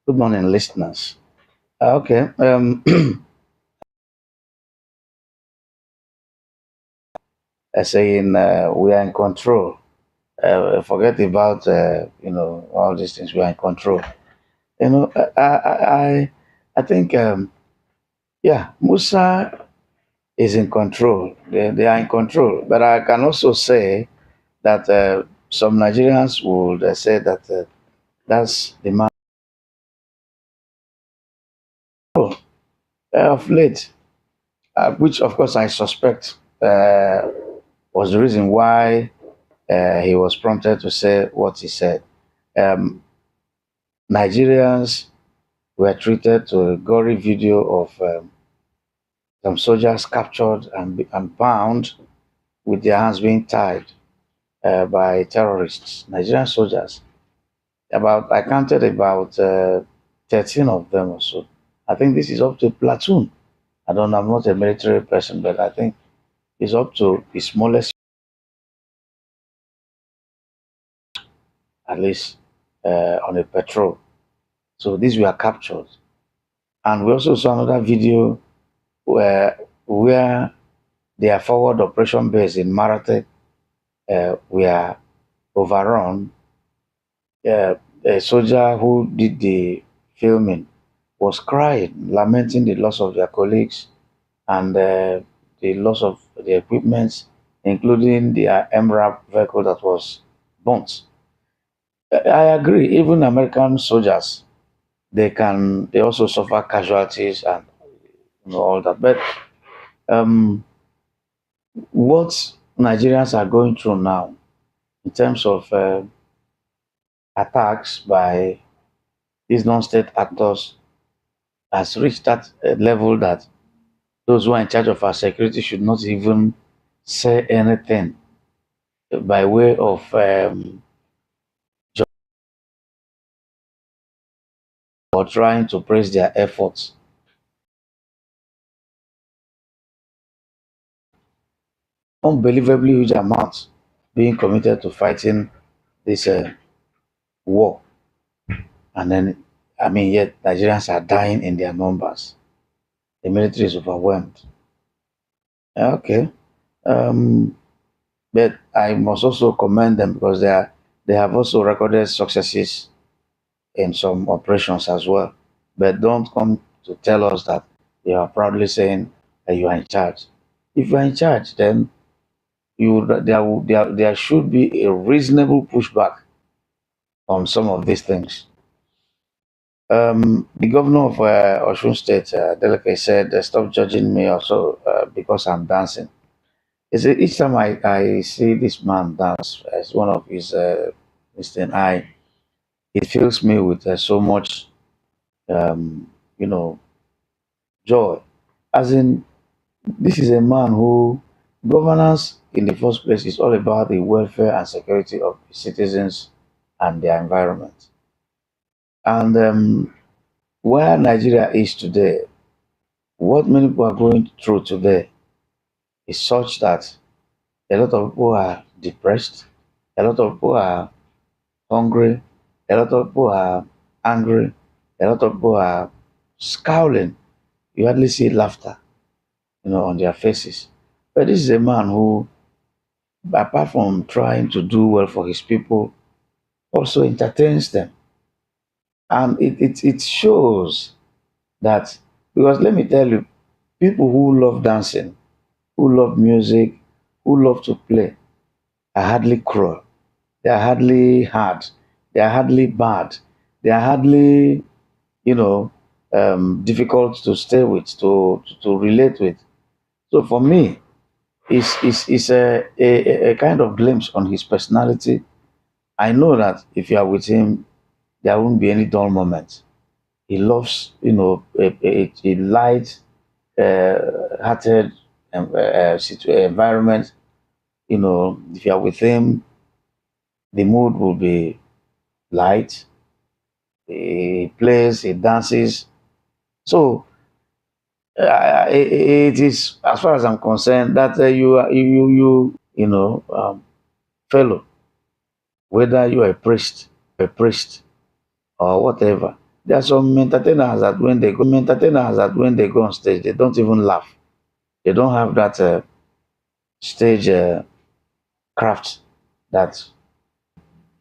Good morning, listeners. Okay, saying we are in control. Forget about all these things. We are in control. You know, I think yeah, Musa is in control. They are in control. But I can also say that some Nigerians would say that that's the man of late, which of course I suspect was the reason why he was prompted to say what he said. Um, Nigerians were treated to a gory video of some soldiers captured and bound with their hands being tied by terrorists, Nigerian soldiers. I counted about 13 of them or so. I think this is up to platoon. I don't know, I'm not a military person, but I think it's up to the smallest, at least, on a patrol. So these were captured. And we also saw another video where their forward operation base in Marate were overrun. A soldier who did the filming was crying, lamenting the loss of their colleagues and the loss of the equipment, including the MRAP vehicle that was burnt. I agree. Even American soldiers, they also suffer casualties and all that. But um, what Nigerians are going through now in terms of attacks by these non-state actors has reached that level that those who are in charge of our security should not even say anything by way of or trying to praise their efforts. Unbelievably huge amounts being committed to fighting this war, and then I mean, yet Nigerians are dying in their numbers. The military is overwhelmed. Okay, um, but I must also commend them because they have also recorded successes in some operations as well. But don't come to tell us that you are proudly saying that you are in charge. If you are in charge, then there should be a reasonable pushback on some of these things. The governor of Osun State, Deleke, said, "Stop judging me also because I'm dancing." He said, each time I see this man dance as one of his Mr. I, it fills me with so much, um, you know, joy. As in, this is a man who governance in the first place is all about the welfare and security of the citizens and their environment. And where Nigeria is today, what many people are going through today is such that a lot of people are depressed, a lot of people are hungry, a lot of people are angry, a lot of people are scowling. You hardly see laughter, on their faces. But this is a man who, apart from trying to do well for his people, also entertains them. And it shows that, because let me tell you, people who love dancing, who love music, who love to play, are hardly cruel. They are hardly hard. They are hardly bad. They are hardly, you know, difficult to stay with, to relate with. So for me, it's a kind of glimpse on his personality. I know that if you are with him, there won't be any dull moment. He loves, a light, hearted environment. If you are with him, the mood will be light. He plays, he dances. So it is, as far as I'm concerned, that fellow, whether you are a priest or whatever, There are some entertainers that when they go on stage, they don't even laugh. They don't have that stage craft that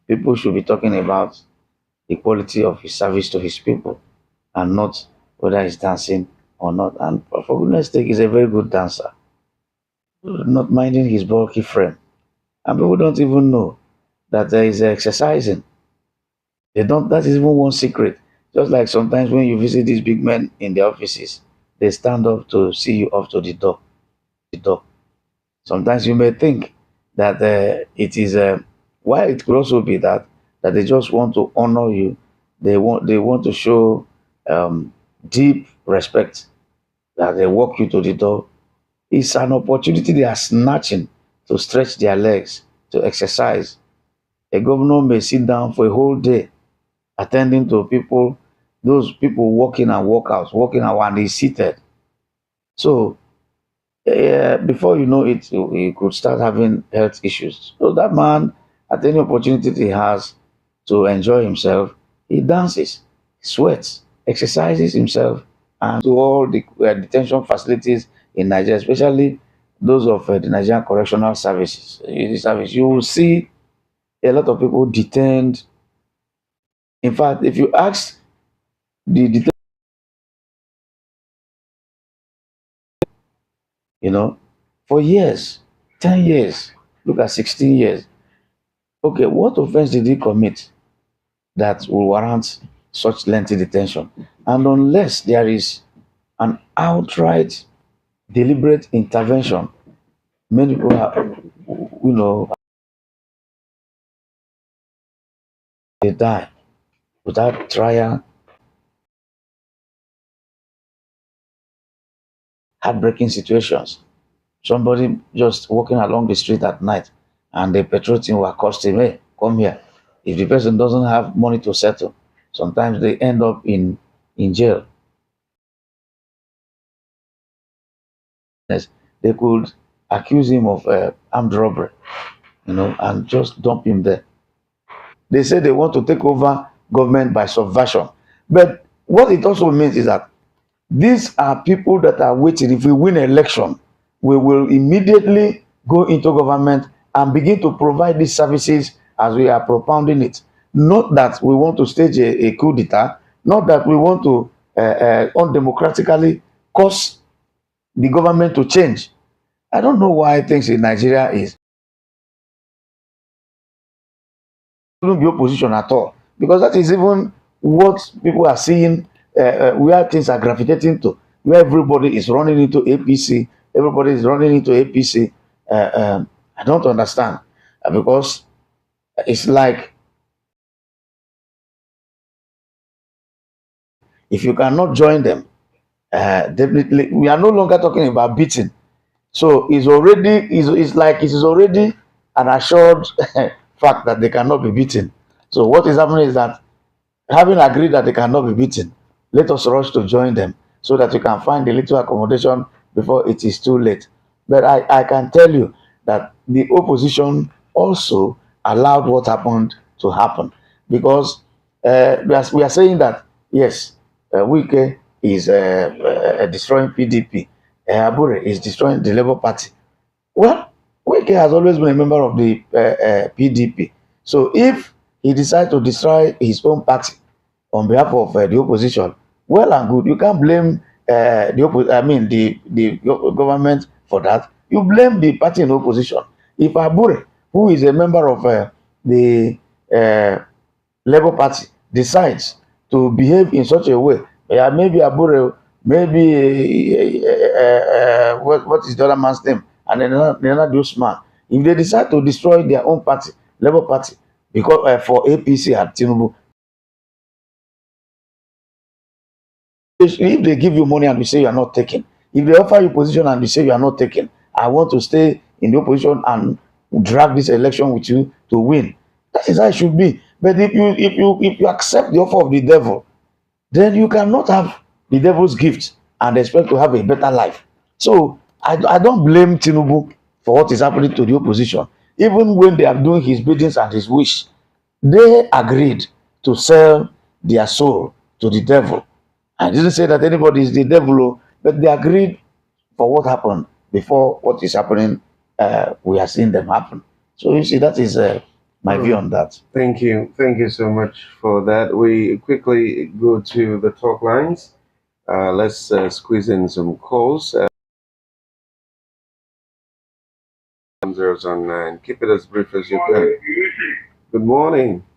people should be talking about the quality of his service to his people and not whether he's dancing or not. And for goodness sake, he's a very good dancer, not minding his bulky frame. And people don't even know that there is exercising. They don't, that is even one secret. Just like sometimes when you visit these big men in their offices, they stand up to see you up to the door. Sometimes you may think that it is why it could also be that they just want to honor you. They want to show deep respect that they walk you to the door. It's an opportunity they are snatching to stretch their legs, to exercise. A governor may sit down for a whole day attending to people, those people walking and walking out, and he's seated. So before you know it, you could start having health issues. So that man, at any opportunity he has to enjoy himself, he dances, sweats, exercises himself, and to all the detention facilities in Nigeria, especially those of the Nigerian Correctional Services. You will see a lot of people detained. In fact, if you ask the detained, you know, for years, 10 years, look at 16 years. Okay, what offense did he commit that will warrant such lengthy detention? And unless there is an outright, deliberate intervention, many people are, you know, they die without trial, heartbreaking situations. Somebody just walking along the street at night and the petrol team will accost him, hey, come here. If the person doesn't have money to settle, sometimes they end up in jail. Yes, they could accuse him of armed robbery, and just dump him there. They say they want to take over government by subversion. But what it also means is that these are people that are waiting. If we win election, we will immediately go into government and begin to provide these services as we are propounding it. Not that we want to stage a coup d'etat, not that we want to undemocratically cause the government to change. I don't know why things in Nigeria is shouldn't be opposition at all, because that is even what people are seeing, where things are gravitating to, where everybody is running into APC, everybody is running into APC. I don't understand, because it's like if you cannot join them, definitely we are no longer talking about beating. So it's like it is already an assured fact that they cannot be beaten. So what is happening is that, having agreed that they cannot be beaten, let us rush to join them so that we can find a little accommodation before it is too late. But I can tell you that the opposition also allowed what happened to happen, because we are saying that, yes, Wike is destroying PDP, Abure is destroying the Labour Party. Well, Wike has always been a member of the PDP. So if he decides to destroy his own party on behalf of the opposition, well and good. You can't blame the government for that. You blame the party in opposition. If Abure, who is a member of the uh, Labour Party, decides to behave in such a way, yeah, maybe Abure, maybe what is the other man's name, and then another man. If they decide to destroy their own party, Labour Party, because for APC at Tinubu, if they give you money and you say you are not taking, if they offer you position and you say you are not taking, I want to stay in the opposition and drag this election with you to win. That is how it should be. But if you accept the offer of the devil, then you cannot have the devil's gift and expect to have a better life. So I don't blame Tinubu for what is happening to the opposition. Even when they are doing his biddings and his wish, they agreed to sell their soul to the devil. I didn't say that anybody is the devil, oh, but they agreed for what happened before what is happening. We are seeing them happen. So you see, that is my view on that. Thank you. Thank you so much for that. We quickly go to the talk lines. Let's squeeze in some calls. 009. Keep it as brief as you can. Good morning.